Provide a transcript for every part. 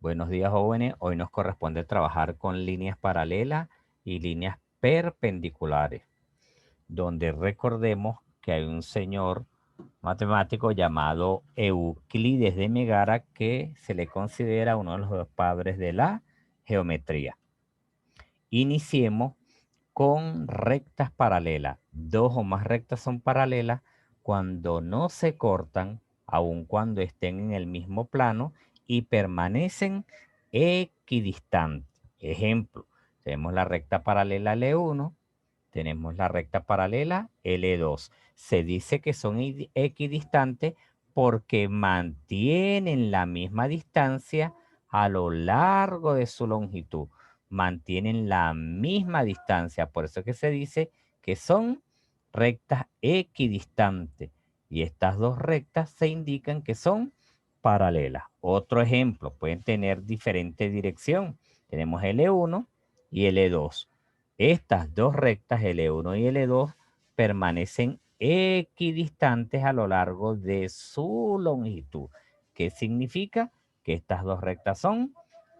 Buenos días, jóvenes. Hoy nos corresponde trabajar con líneas paralelas y líneas perpendiculares, donde recordemos que hay un señor matemático llamado Euclides de Megara que se le considera uno de los dos padres de la geometría. Iniciemos con rectas paralelas. Dos o más rectas son paralelas cuando no se cortan, aun cuando estén en el mismo plano y permanecen equidistantes. Ejemplo, tenemos la recta paralela L1, tenemos la recta paralela L2. Se dice que son equidistantes porque mantienen la misma distancia a lo largo de su longitud. Mantienen la misma distancia. Por eso que se dice que son rectas equidistantes. Y estas dos rectas se indican que son paralelas. Otro ejemplo, pueden tener diferente dirección. Tenemos L1 y L2. Estas dos rectas, L1 y L2, permanecen equidistantes a lo largo de su longitud. ¿Qué significa? Que estas dos rectas son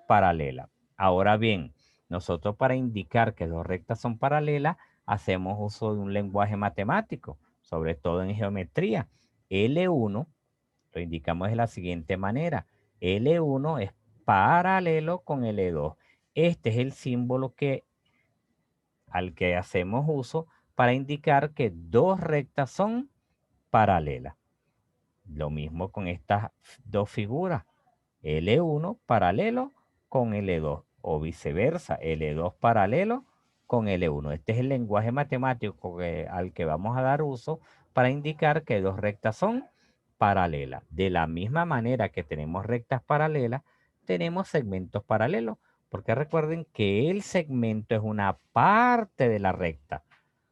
paralelas. Ahora bien, nosotros para indicar que dos rectas son paralelas, hacemos uso de un lenguaje matemático, sobre todo en geometría. L1 lo indicamos de la siguiente manera. L1 es paralelo con L2. Este es el símbolo al que hacemos uso para indicar que dos rectas son paralelas. Lo mismo con estas dos figuras. L1 paralelo con L2 o viceversa, L2 paralelo con L1. Este es el lenguaje matemático al que vamos a dar uso para indicar que dos rectas son paralelas. De la misma manera que tenemos rectas paralelas, tenemos segmentos paralelos, porque recuerden que el segmento es una parte de la recta.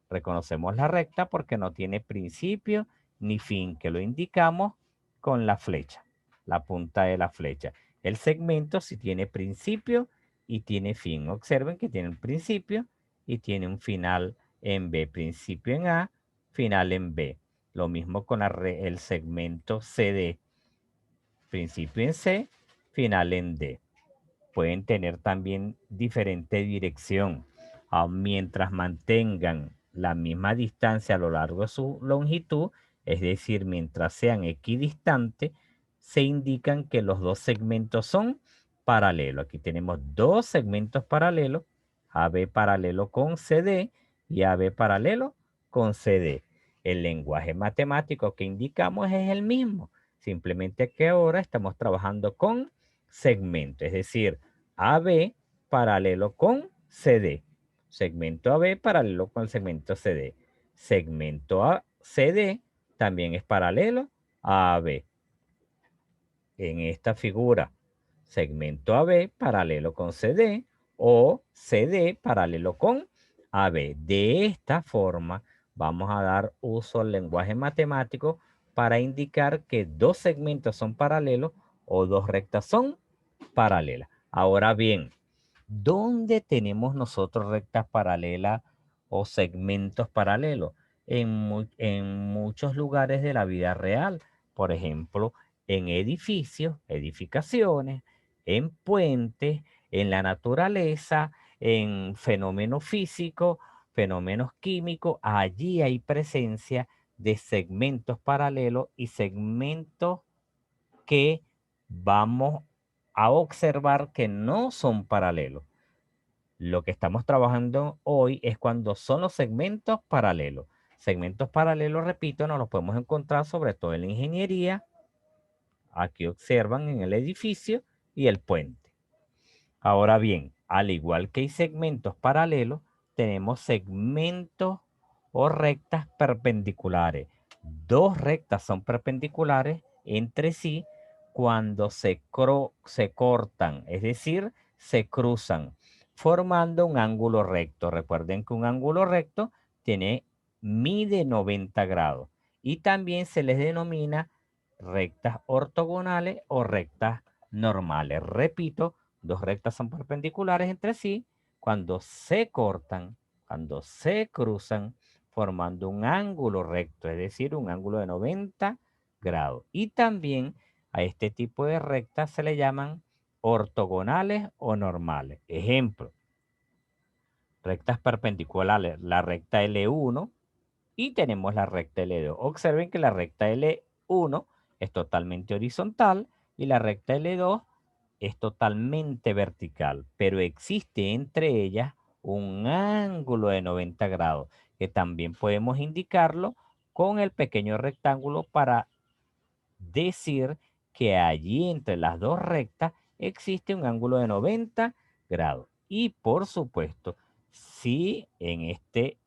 Reconocemos la recta porque no tiene principio ni fin, que lo indicamos con la flecha, la punta de la flecha. El segmento sí tiene principio y tiene fin. Observen que tiene un principio y tiene un final en B. Principio en A, final en B. Lo mismo con el segmento CD. Principio en C, final en D. Pueden tener también diferente dirección. Mientras mantengan la misma distancia a lo largo de su longitud, es decir, mientras sean equidistantes, se indican que los dos segmentos son paralelos. Aquí tenemos dos segmentos paralelos, AB paralelo con CD y AB paralelo con CD. El lenguaje matemático que indicamos es el mismo, simplemente que ahora estamos trabajando con segmento, es decir, AB paralelo con CD. Segmento AB paralelo con el segmento CD. Segmento CD también es paralelo a AB. En esta figura, segmento AB paralelo con CD o CD paralelo con AB. De esta forma, vamos a dar uso al lenguaje matemático para indicar que dos segmentos son paralelos o dos rectas son paralelas. Ahora bien, ¿dónde tenemos nosotros rectas paralelas o segmentos paralelos? En muchos lugares de la vida real. Por ejemplo, en edificios, edificaciones, en puentes, en la naturaleza, en fenómenos físicos, fenómenos químicos. Allí hay presencia de segmentos paralelos y segmentos que vamos a observar que no son paralelos. Lo que estamos trabajando hoy es cuando son los segmentos paralelos. Segmentos paralelos, repito, nos los podemos encontrar sobre todo en la ingeniería. Aquí observan en el edificio y el puente. Ahora bien, al igual que hay segmentos paralelos, tenemos segmentos o rectas perpendiculares. Dos rectas son perpendiculares entre sí cuando se cortan, es decir, se cruzan, formando un ángulo recto. Recuerden que un ángulo recto mide 90 grados y también se les denomina rectas ortogonales o rectas normales. Repito, dos rectas son perpendiculares entre sí cuando se cortan, cuando se cruzan, formando un ángulo recto, es decir, un ángulo de 90 grados. Y también a este tipo de rectas se le llaman ortogonales o normales. Ejemplo, rectas perpendiculares, la recta L1 y tenemos la recta L2. Observen que la recta L1 es totalmente horizontal y la recta L2 es totalmente vertical, pero existe entre ellas un ángulo de 90 grados, que también podemos indicarlo con el pequeño rectángulo para decir que allí entre las dos rectas existe un ángulo de 90 grados. Y por supuesto, si en este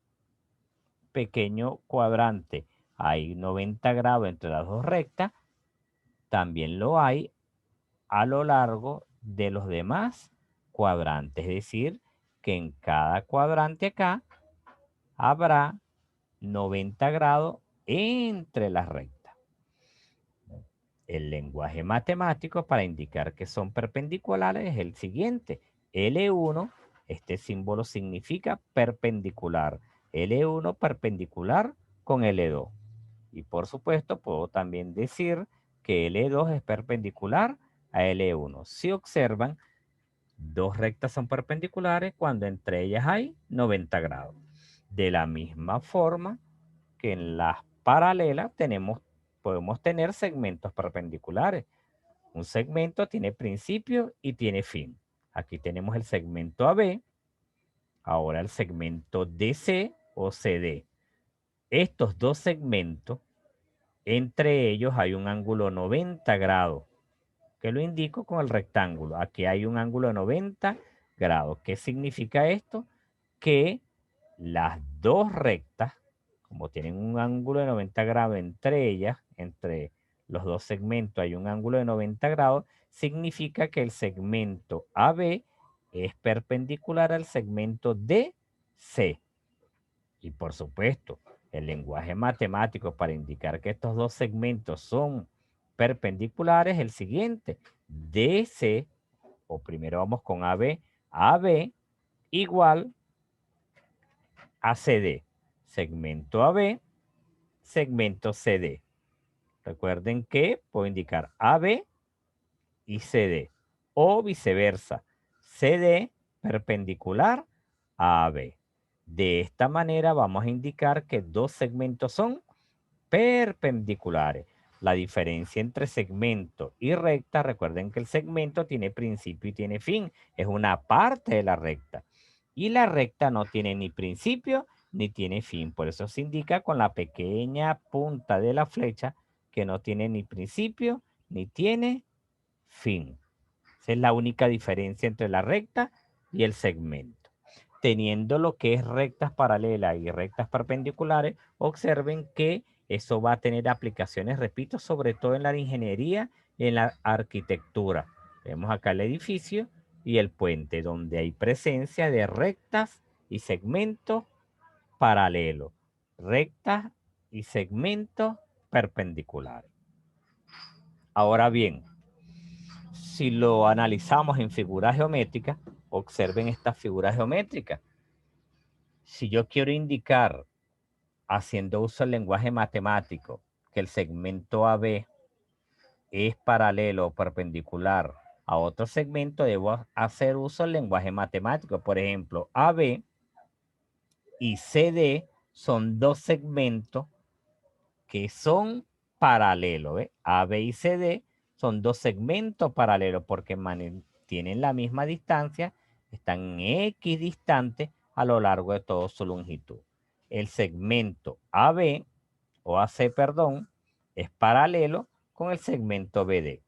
pequeño cuadrante hay 90 grados entre las dos rectas, también lo hay a lo largo de los demás cuadrantes. Es decir, que en cada cuadrante acá habrá 90 grados entre las rectas. El lenguaje matemático para indicar que son perpendiculares es el siguiente. L1, este símbolo significa perpendicular. L1 perpendicular con L2. Y por supuesto, puedo también decir que L2 es perpendicular a L1. Si observan, dos rectas son perpendiculares cuando entre ellas hay 90 grados. De la misma forma que en las paralelas podemos tener segmentos perpendiculares. Un segmento tiene principio y tiene fin. Aquí tenemos el segmento AB, ahora el segmento DC o CD. Estos dos segmentos, entre ellos hay un ángulo 90 grados, que lo indico con el rectángulo. Aquí hay un ángulo de 90 grados. ¿Qué significa esto? Que las dos rectas, como tienen un ángulo de 90 grados entre ellas, entre los dos segmentos hay un ángulo de 90 grados, significa que el segmento AB es perpendicular al segmento DC. Y por supuesto, el lenguaje matemático para indicar que estos dos segmentos son perpendiculares es el siguiente. DC, o primero vamos con AB, AB igual a CD. Segmento AB, segmento CD. Recuerden que puedo indicar AB y CD. O viceversa. CD perpendicular a AB. De esta manera vamos a indicar que dos segmentos son perpendiculares. La diferencia entre segmento y recta, recuerden que el segmento tiene principio y tiene fin. Es una parte de la recta. Y la recta no tiene ni principio ni tiene fin. Por eso se indica con la pequeña punta de la flecha que no tiene ni principio ni tiene fin. Esa es la única diferencia entre la recta y el segmento. Teniendo lo que es rectas paralelas y rectas perpendiculares, observen que eso va a tener aplicaciones, repito, sobre todo en la ingeniería y en la arquitectura. Vemos acá el edificio y el puente, donde hay presencia de rectas y segmentos paralelos, rectas y segmentos perpendiculares. Ahora bien, si lo analizamos en figuras geométricas, observen estas figuras geométricas. Si yo quiero indicar, haciendo uso del lenguaje matemático, que el segmento AB es paralelo o perpendicular a otro segmento, debo hacer uso del lenguaje matemático. Por ejemplo, AB y CD son dos segmentos que son paralelos. ¿Ve? AB y CD son dos segmentos paralelos porque tienen la misma distancia, están X distantes a lo largo de toda su longitud. El segmento AB o AC, perdón, es paralelo con el segmento BD.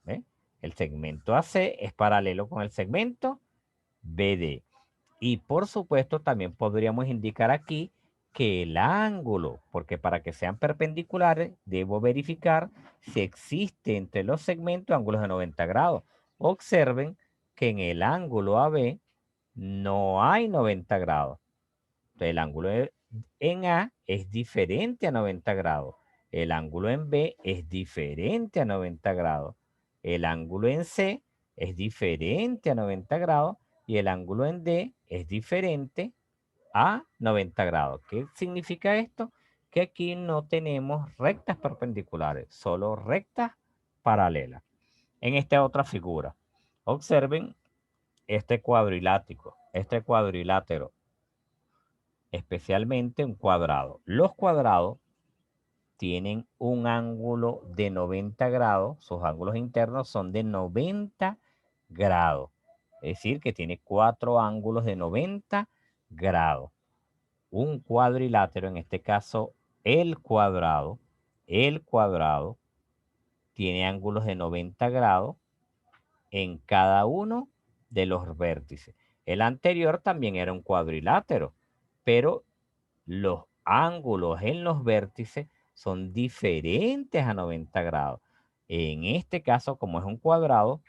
¿Ve? El segmento AC es paralelo con el segmento BD. Y por supuesto también podríamos indicar aquí que el ángulo, porque para que sean perpendiculares debo verificar si existe entre los segmentos ángulos de 90 grados. Observen que en el ángulo AB no hay 90 grados. Entonces, el ángulo en A es diferente a 90 grados. El ángulo en B es diferente a 90 grados. El ángulo en C es diferente a 90 grados. Y el ángulo en D es diferente a 90 grados. ¿Qué significa esto? Que aquí no tenemos rectas perpendiculares, solo rectas paralelas. En esta otra figura, Observen este cuadrilátero, especialmente un cuadrado. Los cuadrados tienen un ángulo de 90 grados, sus ángulos internos son de 90 grados. Es decir, que tiene 4 ángulos de 90 grados. Un cuadrilátero, en este caso el cuadrado, tiene ángulos de 90 grados en cada uno de los vértices. El anterior también era un cuadrilátero, pero los ángulos en los vértices son diferentes a 90 grados. En este caso, como es un cuadrado,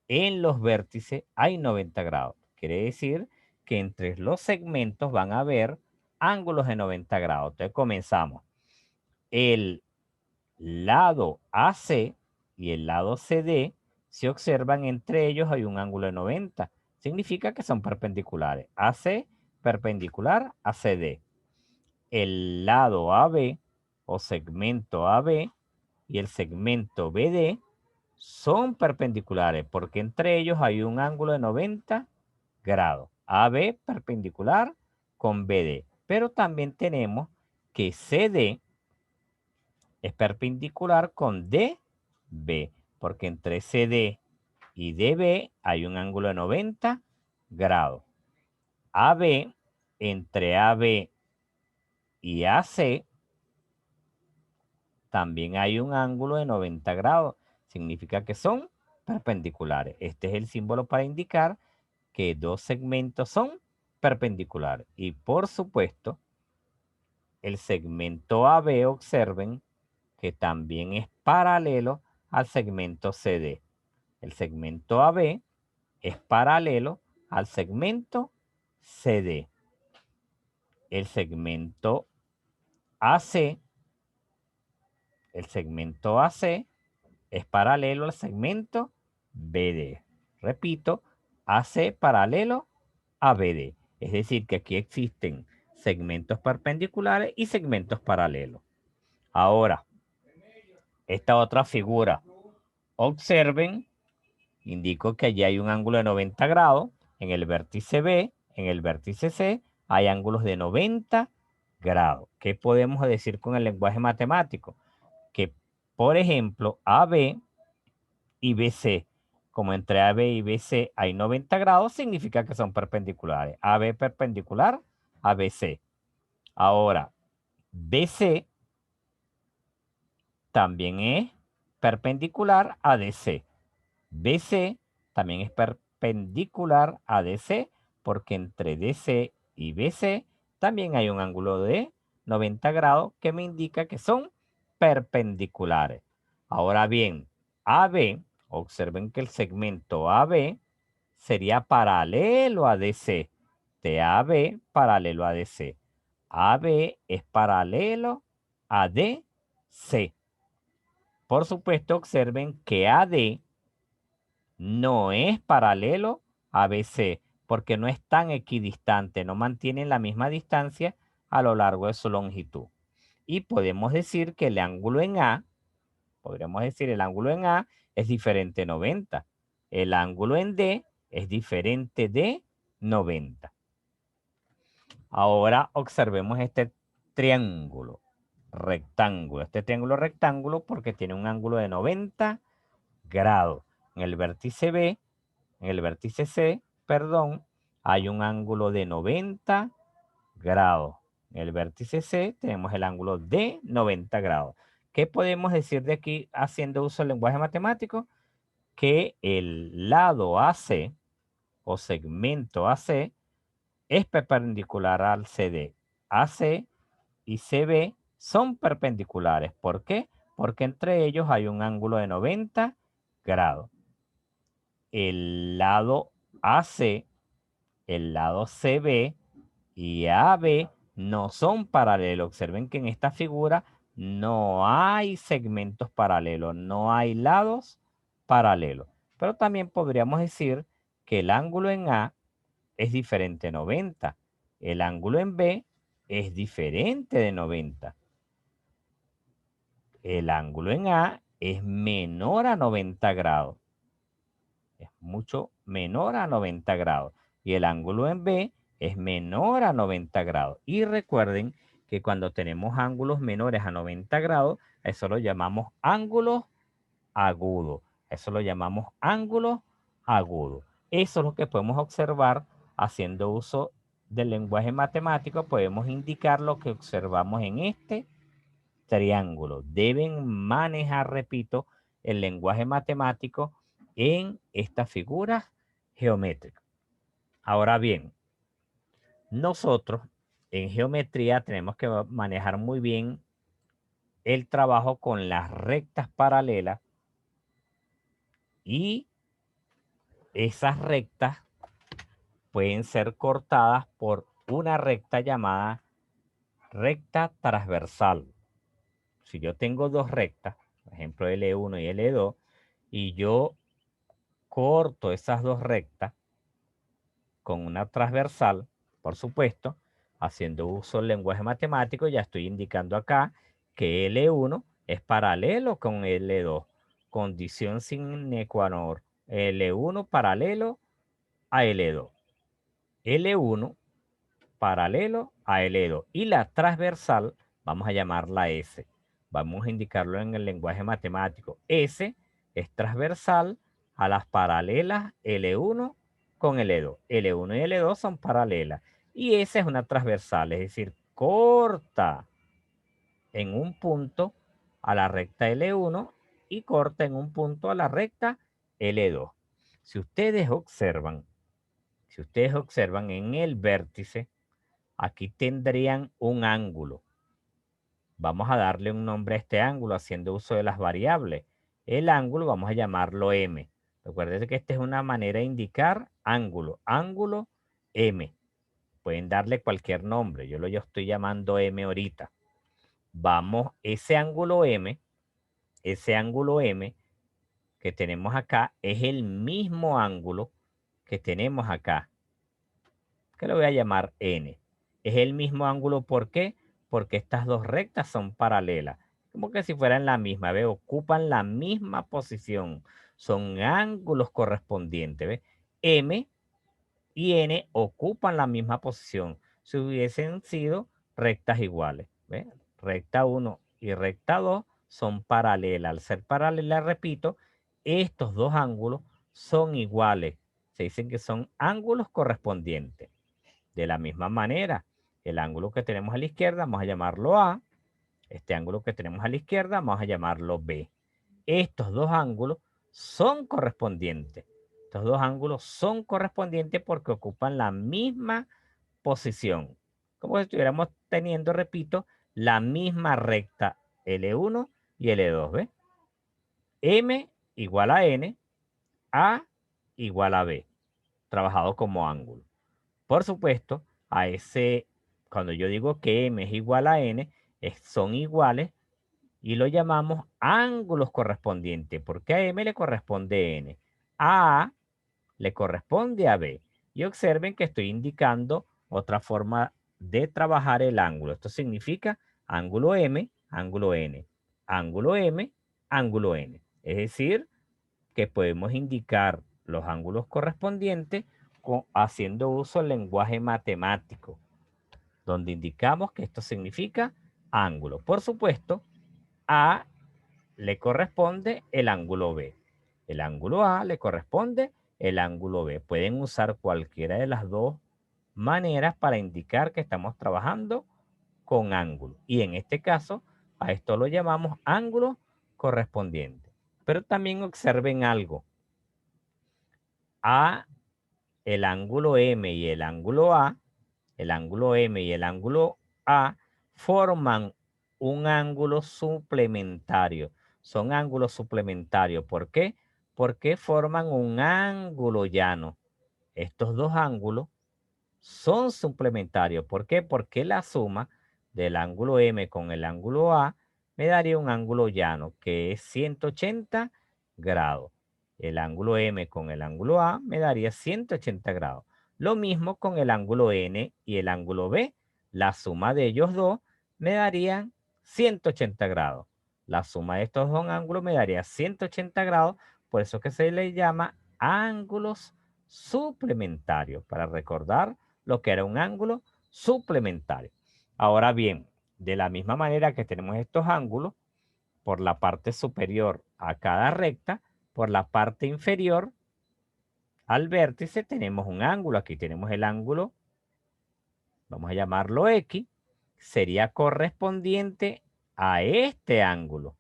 en los vértices hay 90 grados. Quiere decir que entre los segmentos van a haber ángulos de 90 grados. Entonces comenzamos. El lado AC y el lado CD se observan entre ellos hay un ángulo de 90. Significa que son perpendiculares. AC perpendicular a CD. El lado AB o segmento AB y el segmento BD son perpendiculares porque entre ellos hay un ángulo de 90 grados. AB perpendicular con BD. Pero también tenemos que CD es perpendicular con DB, porque entre CD y DB hay un ángulo de 90 grados. AB, entre AB y AC, también hay un ángulo de 90 grados. Significa que son perpendiculares. Este es el símbolo para indicar que dos segmentos son perpendiculares. Y por supuesto, el segmento AB, observen que también es paralelo al segmento CD. El segmento AB es paralelo al segmento CD. El segmento AC, es paralelo al segmento BD. Repito, AC paralelo a BD. Es decir, que aquí existen segmentos perpendiculares y segmentos paralelos. Ahora, esta otra figura. Observen, indico que allí hay un ángulo de 90 grados. En el vértice B, en el vértice C, hay ángulos de 90 grados. ¿Qué podemos decir con el lenguaje matemático? Que, por ejemplo, AB y BC, como entre AB y BC hay 90 grados, significa que son perpendiculares. AB perpendicular a BC. Ahora, BC también es perpendicular a DC. BC también es perpendicular a DC porque entre DC y BC también hay un ángulo de 90 grados que me indica que son perpendiculares. Ahora bien, AB, observen que el segmento AB sería paralelo a DC. De AB paralelo a DC. AB es paralelo a DC. Por supuesto, observen que AD no es paralelo a BC porque no es tan equidistante, no mantienen la misma distancia a lo largo de su longitud. Y podemos decir que el ángulo en A, es diferente de 90. El ángulo en D es diferente de 90. Ahora observemos este triángulo rectángulo. Este triángulo rectángulo porque tiene un ángulo de 90 grados. En el vértice B, en el vértice C, perdón, hay un ángulo de 90 grados. En el vértice C tenemos el ángulo de 90 grados. ¿Qué podemos decir de aquí haciendo uso del lenguaje matemático? Que el lado AC o segmento AC es perpendicular al CD. AC y CB son perpendiculares. ¿Por qué? Porque entre ellos hay un ángulo de 90 grados. El lado AC, el lado CB y AB no son paralelos. Observen que en esta figura no hay segmentos paralelos, no hay lados paralelos. Pero también podríamos decir que el ángulo en A es diferente de 90. El ángulo en B es diferente de 90. El ángulo en A es menor a 90 grados. es mucho menor a 90 grados. Y el ángulo en B es menor a 90 grados. Y recuerden que cuando tenemos ángulos menores a 90 grados, eso lo llamamos ángulos agudos. Eso lo llamamos ángulos agudos. Eso es lo que podemos observar haciendo uso del lenguaje matemático. Podemos indicar lo que observamos en este triángulo. Deben manejar, repito, el lenguaje matemático en estas figuras geométricas. Ahora bien, nosotros en geometría tenemos que manejar muy bien el trabajo con las rectas paralelas y esas rectas pueden ser cortadas por una recta llamada recta transversal. Si yo tengo dos rectas, por ejemplo L1 y L2, y yo corto esas dos rectas con una transversal, por supuesto, haciendo uso del lenguaje matemático, ya estoy indicando acá que L1 es paralelo con L2, condición sine qua non, L1 paralelo a L2, L1 paralelo a L2 y la transversal vamos a llamarla S. Vamos a indicarlo en el lenguaje matemático. S es transversal a las paralelas L1 con L2. L1 y L2 son paralelas y S es una transversal, es decir, corta en un punto a la recta L1 y corta en un punto a la recta L2. Si ustedes observan en el vértice, aquí tendrían un ángulo. Vamos a darle un nombre a este ángulo haciendo uso de las variables. El ángulo vamos a llamarlo M. Recuerden que esta es una manera de indicar ángulo. Ángulo M. Pueden darle cualquier nombre. Yo estoy llamando M ahorita. Vamos, ese ángulo M que tenemos acá es el mismo ángulo que tenemos acá, que lo voy a llamar N. Es el mismo ángulo, ¿por qué? Porque estas dos rectas son paralelas, como que si fueran la misma, ¿ve? Ocupan la misma posición, son ángulos correspondientes, ¿ve? M y N ocupan la misma posición, si hubiesen sido rectas iguales, ¿ve? Recta 1 y recta 2 son paralelas, al ser paralelas, repito, estos dos ángulos son iguales, se dicen que son ángulos correspondientes. De la misma manera, el ángulo que tenemos a la izquierda vamos a llamarlo A. Este ángulo que tenemos a la izquierda vamos a llamarlo B. Estos dos ángulos son correspondientes. Estos dos ángulos son correspondientes porque ocupan la misma posición. Como si estuviéramos teniendo, repito, la misma recta L1 y L2. ¿Ve? M igual a N, A igual a B, trabajado como ángulo. Por supuesto, cuando yo digo que M es igual a N, son iguales y lo llamamos ángulos correspondientes, porque a M le corresponde N, a A le corresponde a B. Y observen que estoy indicando otra forma de trabajar el ángulo. Esto significa ángulo M, ángulo N, ángulo M, ángulo N. Es decir, que podemos indicar los ángulos correspondientes haciendo uso del lenguaje matemático, donde indicamos que esto significa ángulo. Por supuesto, a le corresponde el ángulo B. El ángulo A le corresponde el ángulo B. Pueden usar cualquiera de las dos maneras para indicar que estamos trabajando con ángulo. Y en este caso, a esto lo llamamos ángulo correspondiente. Pero también observen algo. El ángulo M y el ángulo A, el ángulo M y el ángulo A forman un ángulo suplementario. Son ángulos suplementarios. ¿Por qué? Porque forman un ángulo llano. Estos dos ángulos son suplementarios. ¿Por qué? Porque la suma del ángulo M con el ángulo A me daría un ángulo llano que es 180 grados. El ángulo M con el ángulo A me daría 180 grados. Lo mismo con el ángulo N y el ángulo B. La suma de ellos dos me darían 180 grados. La suma de estos dos ángulos me daría 180 grados. Por eso que se le llama ángulos suplementarios, para recordar lo que era un ángulo suplementario. Ahora bien, de la misma manera que tenemos estos ángulos, por la parte superior a cada recta, por la parte inferior al vértice tenemos un ángulo. Aquí tenemos el ángulo, vamos a llamarlo X, sería correspondiente a este ángulo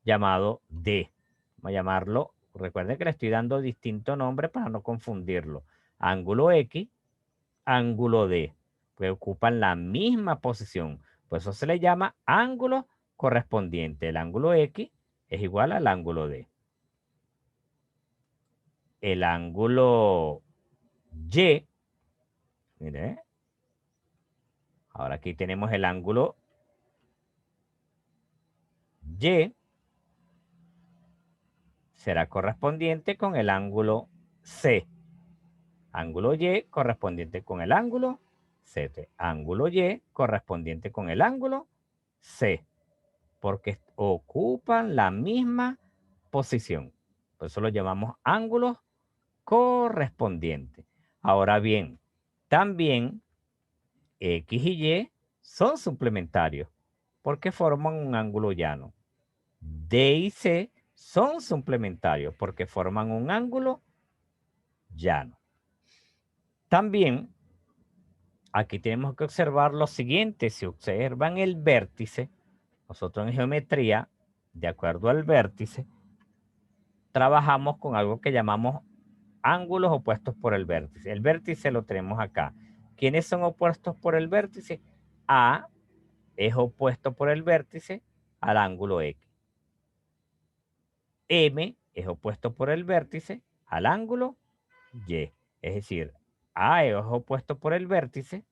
llamado D. Vamos a llamarlo, recuerden que le estoy dando distinto nombre para no confundirlo. Ángulo X, ángulo D, que ocupan la misma posición. Por eso se le llama ángulo correspondiente. El ángulo X es igual al ángulo D. El ángulo Y, mire, ahora aquí tenemos el ángulo Y, será correspondiente con el ángulo C. Ángulo Y correspondiente con el ángulo C. Ángulo Y correspondiente con el ángulo C. Porque ocupan la misma posición. Por eso lo llamamos ángulos correspondientes. Ahora bien, también X y Y son suplementarios porque forman un ángulo llano. D y C son suplementarios porque forman un ángulo llano. También aquí tenemos que observar lo siguiente. Si observan el vértice, nosotros en geometría, de acuerdo al vértice, trabajamos con algo que llamamos ángulos opuestos por el vértice. El vértice lo tenemos acá. ¿Quiénes son opuestos por el vértice? A es opuesto por el vértice al ángulo X. M es opuesto por el vértice al ángulo Y. Es decir, A es opuesto por el vértice,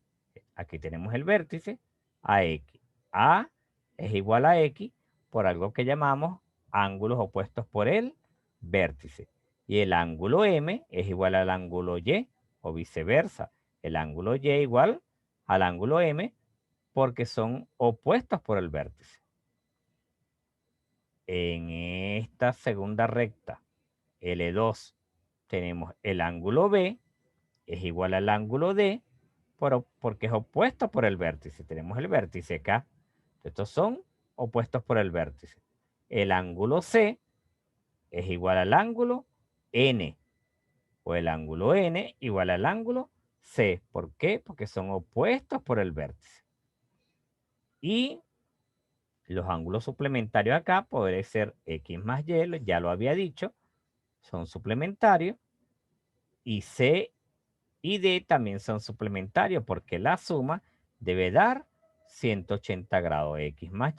aquí tenemos el vértice, a X. A es igual a X por algo que llamamos ángulos opuestos por el vértice. Y el ángulo M es igual al ángulo Y o viceversa. El ángulo Y igual al ángulo M porque son opuestos por el vértice. En esta segunda recta, L2, tenemos el ángulo B es igual al ángulo D porque es opuesto por el vértice. Tenemos el vértice acá. Estos son opuestos por el vértice. El ángulo C es igual al ángulo N o el ángulo N igual al ángulo C. ¿Por qué? Porque son opuestos por el vértice. Y los ángulos suplementarios acá podrían ser X más Y, ya lo había dicho, son suplementarios. Y C y D también son suplementarios porque la suma debe dar 180 grados. X más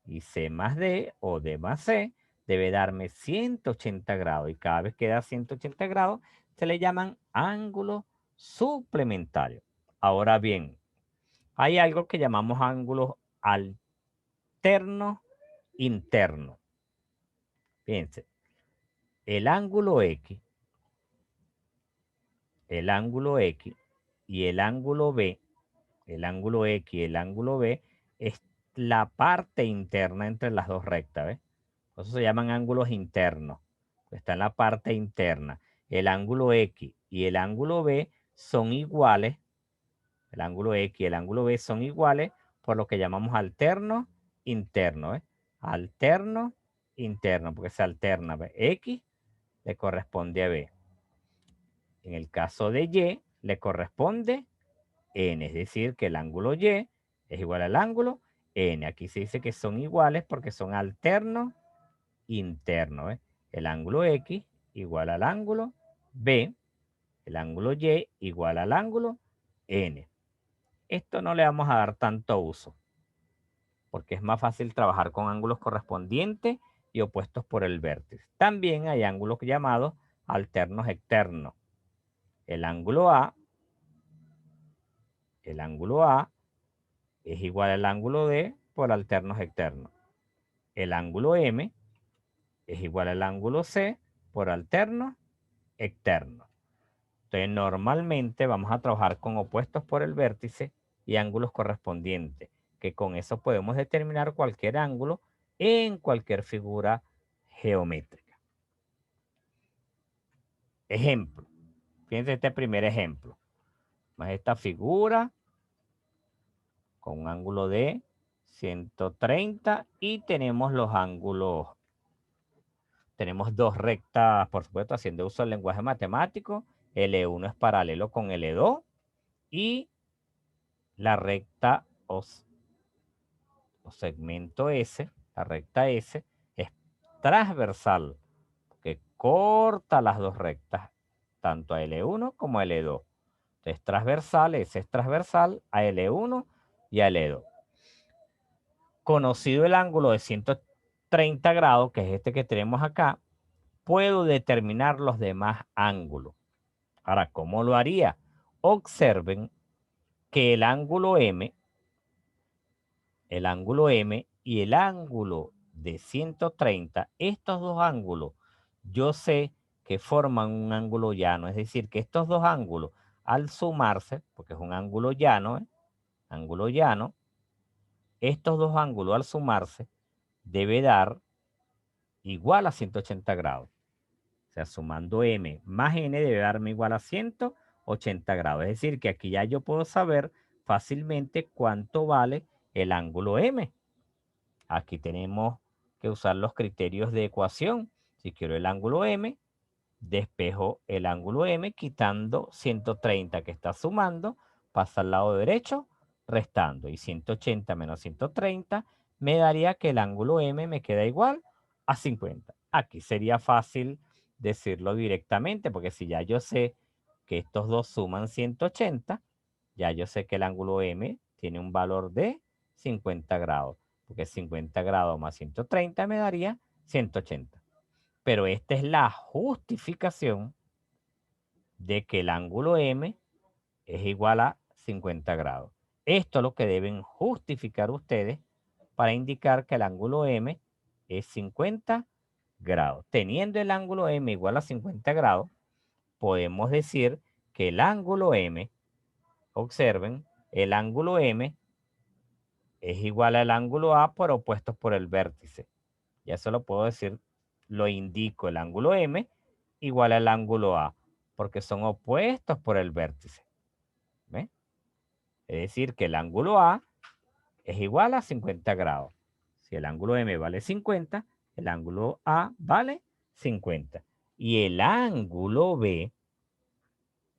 y C más D o D más C debe darme 180 grados. Y cada vez que da 180 grados se le llaman ángulos suplementarios. Ahora bien, hay algo que llamamos ángulos alternos internos. Fíjense, el ángulo X y el ángulo B, el ángulo X y el ángulo B es la parte interna entre las dos rectas, ¿ves? Por eso se llaman ángulos internos. Está en la parte interna. El ángulo X y el ángulo B son iguales. El ángulo X y el ángulo B son iguales por lo que llamamos alterno interno, ¿ves? Alterno interno, porque se alterna, ¿ves? X le corresponde a B. En el caso de Y, le corresponde N, es decir, que el ángulo Y es igual al ángulo N. Aquí se dice que son iguales porque son alternos internos. El ángulo X igual al ángulo B, el ángulo Y igual al ángulo N. Esto no le vamos a dar tanto uso porque es más fácil trabajar con ángulos correspondientes y opuestos por el vértice. También hay ángulos llamados alternos externos. El ángulo A es igual al ángulo D por alternos externos. El ángulo M es igual al ángulo C por alternos externos. Entonces, normalmente vamos a trabajar con opuestos por el vértice y ángulos correspondientes, que con eso podemos determinar cualquier ángulo en cualquier figura geométrica. Ejemplo. Fíjense este primer ejemplo. Esta figura con un ángulo de 130 y tenemos los ángulos. Tenemos dos rectas, por supuesto, haciendo uso del lenguaje matemático. L1 es paralelo con L2 y la recta o segmento S, la recta S, es transversal, que corta las dos rectas, tanto a L1 como a L2. Entonces, transversal, S es transversal a L1 y a L2. Conocido el ángulo de 130 grados, que es este que tenemos acá, puedo determinar los demás ángulos. Ahora, ¿cómo lo haría? Observen que el ángulo M y el ángulo de 130, estos dos ángulos, yo sé que forman un ángulo llano. Es decir, que estos dos ángulos, al sumarse, porque es un ángulo llano, estos dos ángulos al sumarse debe dar igual a 180 grados. O sea, sumando M más N debe darme igual a 180 grados. Es decir, que aquí ya yo puedo saber fácilmente cuánto vale el ángulo M. Aquí tenemos que usar los criterios de ecuación. Si quiero el ángulo M, despejo el ángulo M quitando 130 que está sumando, pasa al lado derecho, restando. Y 180 menos 130 me daría que el ángulo M me queda igual a 50. Aquí sería fácil decirlo directamente, porque si ya yo sé que estos dos suman 180, ya yo sé que el ángulo M tiene un valor de 50 grados, porque 50 grados más 130 me daría 180. Pero esta es la justificación de que el ángulo M es igual a 50 grados. Esto es lo que deben justificar ustedes para indicar que el ángulo M es 50 grados. Teniendo el ángulo M igual a 50 grados, podemos decir que el ángulo M, observen, el ángulo M es igual al ángulo A por opuestos por el vértice. Ya eso lo puedo decir, lo indico, el ángulo M igual al ángulo A, porque son opuestos por el vértice. ¿Ve? Es decir, que el ángulo A es igual a 50 grados. Si el ángulo M vale 50, el ángulo A vale 50. Y el ángulo B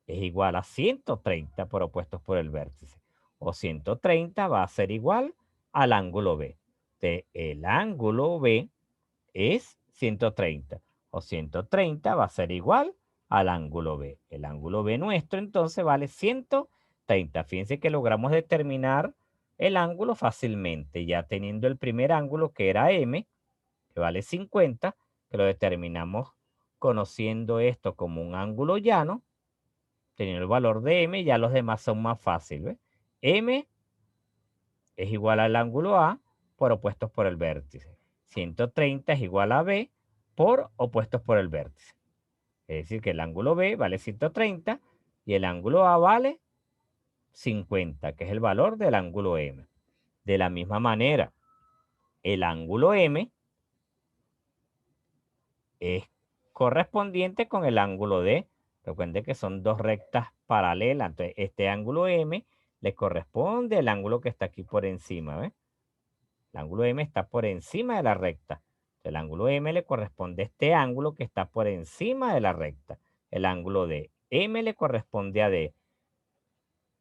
es igual a 130 por opuestos por el vértice. O 130 va a ser igual al ángulo B. El ángulo B es 130. O 130 va a ser igual al ángulo B. El ángulo B nuestro entonces vale 130. Fíjense que logramos determinar el ángulo fácilmente, ya teniendo el primer ángulo que era M, que vale 50, que lo determinamos conociendo esto como un ángulo llano, teniendo el valor de M, ya los demás son más fáciles. ¿Ve? M es igual al ángulo A por opuestos por el vértice. 130 es igual a B por opuestos por el vértice. Es decir, que el ángulo B vale 130 y el ángulo A vale 50, que es el valor del ángulo M. De la misma manera, el ángulo M es correspondiente con el ángulo D. Recuerden que son dos rectas paralelas. Entonces, este ángulo M le corresponde al ángulo que está aquí por encima. ¿Ves? El ángulo M está por encima de la recta. El ángulo M le corresponde a este ángulo que está por encima de la recta. El ángulo D. M le corresponde a D.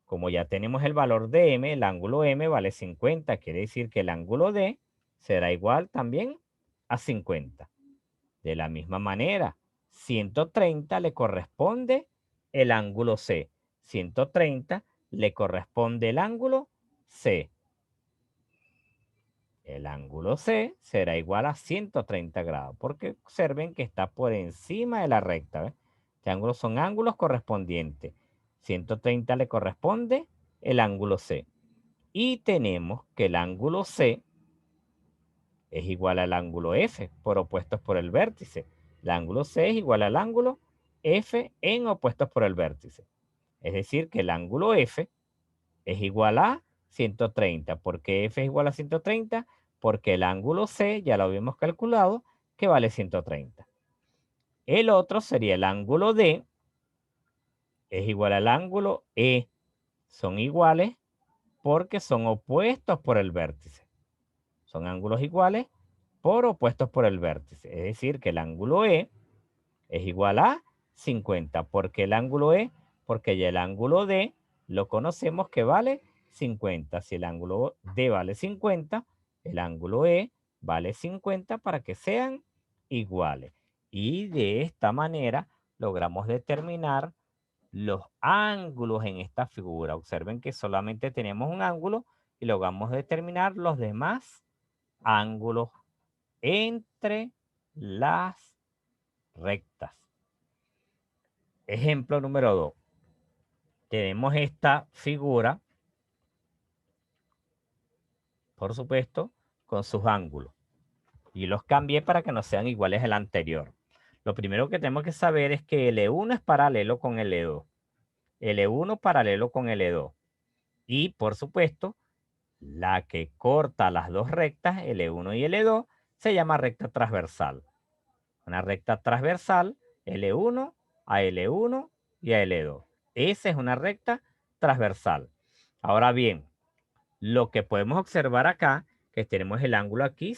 Como ya tenemos el valor de M, el ángulo M vale 50. Quiere decir que el ángulo D será igual también a 50. De la misma manera, 130 le corresponde el ángulo C. 130 le corresponde el ángulo C. El ángulo C será igual a 130 grados, porque observen que está por encima de la recta. ¿Ves? Este ángulo son ángulos correspondientes. 130 le corresponde el ángulo C. Y tenemos que el ángulo C es igual al ángulo F por opuestos por el vértice. El ángulo C es igual al ángulo F en opuestos por el vértice. Es decir, que el ángulo F es igual a 130. ¿Por qué F es igual a 130? Porque el ángulo C ya lo habíamos calculado que vale 130. El otro sería el ángulo D, es igual al ángulo E. Son iguales porque son opuestos por el vértice. Son ángulos iguales por opuestos por el vértice. Es decir, que el ángulo E es igual a 50. ¿Por qué el ángulo E? Porque ya el ángulo D lo conocemos que vale 50. Si el ángulo D vale 50, el ángulo E vale 50 para que sean iguales. Y de esta manera logramos determinar los ángulos en esta figura. Observen que solamente tenemos un ángulo y logramos determinar los demás ángulos entre las rectas. Ejemplo número 2. Tenemos esta figura, por supuesto, con sus ángulos. Y los cambié para que no sean iguales al anterior. Lo primero que tenemos que saber es que L1 es paralelo con L2. L1 paralelo con L2. Y, por supuesto, la que corta las dos rectas, L1 y L2, se llama recta transversal. Una recta transversal, L1 a L1 y a L2. Esa es una recta transversal. Ahora bien, lo que podemos observar acá, que tenemos el ángulo aquí,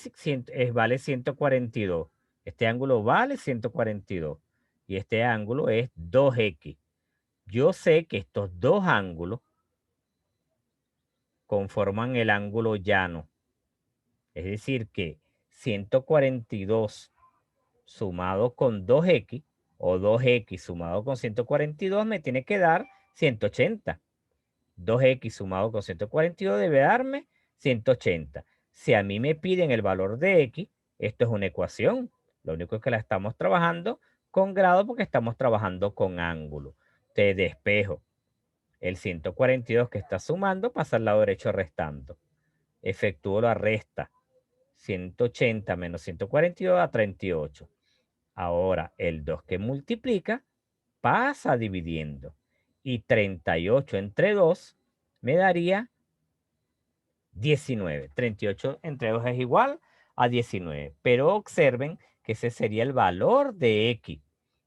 vale 142. Este ángulo vale 142. Y este ángulo es 2x. Yo sé que estos dos ángulos conforman el ángulo llano. Es decir, que 142 sumado con 2x o 2x sumado con 142 me tiene que dar 180. 2x sumado con 142 debe darme 180. Si a mí me piden el valor de x, esto es una ecuación. Lo único es que la estamos trabajando con grado porque estamos trabajando con ángulo. Te despejo. El 142 que está sumando pasa al lado derecho restando. Efectúo la resta. 180 menos 142 a 38. Ahora el 2 que multiplica pasa dividiendo. Y 38 entre 2 me daría 19. 38 entre 2 es igual a 19. Pero observen que ese sería el valor de x.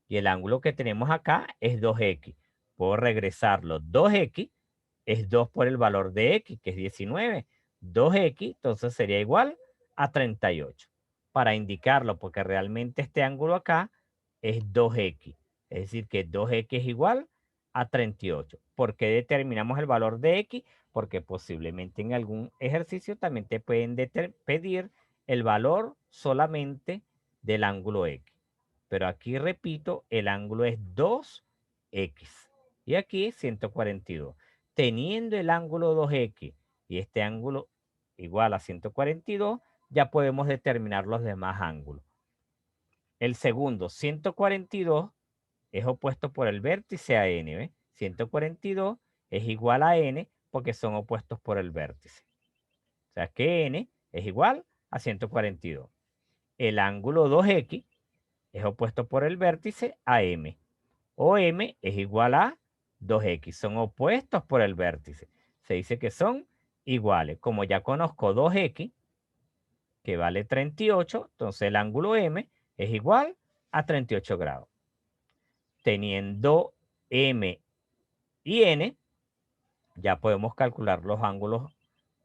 Y el ángulo que tenemos acá es 2x. Puedo regresarlo. 2x es 2 por el valor de x, que es 19. 2x, entonces sería igual a 38. Para indicarlo, porque realmente este ángulo acá es 2x. Es decir, que 2x es igual a 38. ¿Por qué determinamos el valor de x? Porque posiblemente en algún ejercicio también te pueden pedir el valor solamente del ángulo x. Pero aquí repito, el ángulo es 2x. Y aquí 142. Teniendo el ángulo 2x y este ángulo igual a 142, ya podemos determinar los demás ángulos. El segundo, 142, es opuesto por el vértice a n. ¿Ve? 142 es igual a n porque son opuestos por el vértice. O sea que n es igual a 142. El ángulo 2x es opuesto por el vértice a m. O m es igual a 2x. Son opuestos por el vértice. Se dice que son iguales. Como ya conozco 2x, que vale 38, entonces el ángulo m es igual a 38 grados. Teniendo m y n, ya podemos calcular los ángulos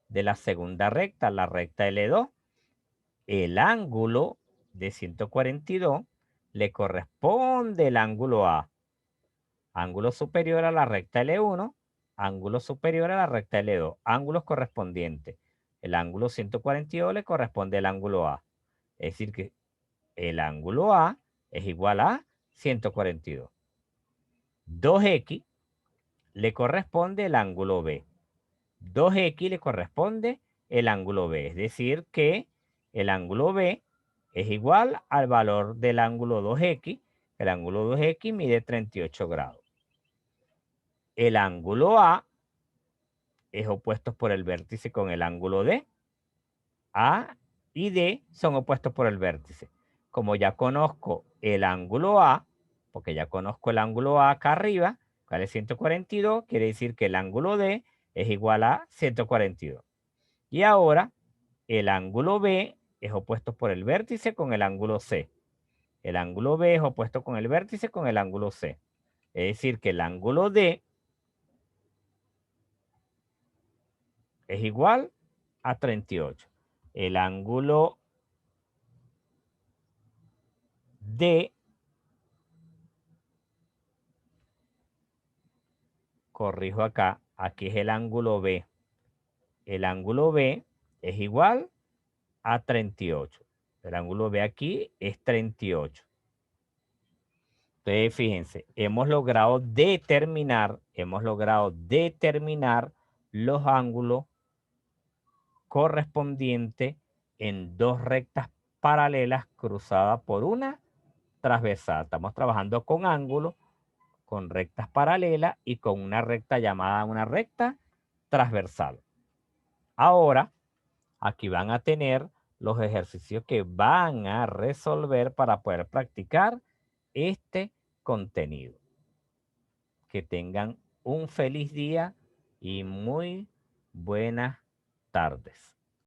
de la segunda recta, la recta L2. El ángulo de 142 le corresponde el ángulo A. Ángulo superior a la recta L1, ángulo superior a la recta L2. Ángulos correspondientes. El ángulo 142 le corresponde al ángulo A. Es decir, que el ángulo A es igual a 142. 2x le corresponde el ángulo B. 2x le corresponde el ángulo B. Es decir, que el ángulo B es igual al valor del ángulo 2x. El ángulo 2x mide 38 grados. El ángulo A es opuesto por el vértice con el ángulo D. A y D son opuestos por el vértice. Como ya conozco el ángulo A, porque ya conozco el ángulo A acá arriba, que es 142, quiere decir que el ángulo D es igual a 142. Y ahora el ángulo B es opuesto por el vértice con el ángulo C. El ángulo B es opuesto con el vértice con el ángulo C. Es decir, que el ángulo D es igual a 38. El ángulo D, corrijo acá, aquí es el ángulo B. El ángulo B es igual a 38. El ángulo B aquí es 38. Entonces, fíjense, hemos logrado determinar los ángulos correspondientes en dos rectas paralelas cruzadas por una transversal. Estamos trabajando con ángulos, con rectas paralelas y con una recta llamada una recta transversal. Ahora, aquí van a tener los ejercicios que van a resolver para poder practicar este contenido. Que tengan un feliz día y muy buenas tardes.